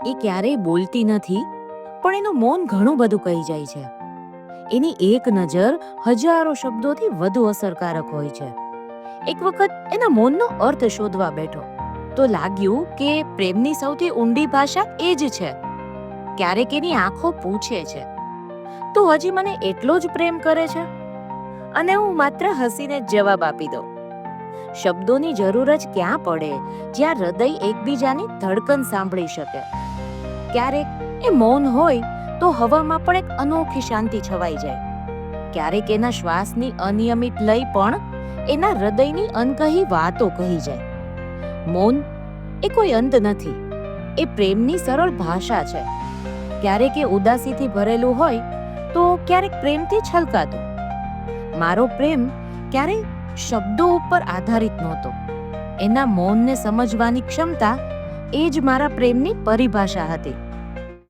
એ ક્યારેય બોલતી નથી, પણ એનું મૌન ઘણું બધું કહી જાય છે. એની એક નજર હજારો શબ્દોથી વધુ અસરકારક હોય છે. એક વખત એના મૌનનો અર્થ શોધવા બેઠો તો લાગ્યું કે પ્રેમની સૌથી ઊંડી ભાષા એ જ છે. ક્યારેક એની આંખો પૂછે છે, તું હજી મને એટલો જ પ્રેમ કરે છે? અને હું માત્ર હસીને જ જવાબ આપી દઉં. શબ્દોની જરૂર જ ક્યાં પડે જ્યાં હૃદય એકબીજાની ધડકન સાંભળી શકે. ક્યારેક એ મૌન હોય તો હવામાં પણ એક અનોખી શાંતિ છવાઈ જાય. ક્યારેક એના શ્વાસની અનિયમિત લય પણ એના હૃદયની અનકહી વાતો કહી જાય. મૌન એ કોઈ અંત નથી, એ પ્રેમની સરળ ભાષા છે. ક્યારેક એ ઉદાસીથી ભરેલું હોય તો ક્યારેક પ્રેમથી છલકાતું. મારો પ્રેમ ક્યારેય શબ્દો ઉપર આધારિત નહોતો. એના મૌનને સમજવાની ક્ષમતા એ જ મારા પ્રેમની પરિભાષા હતી.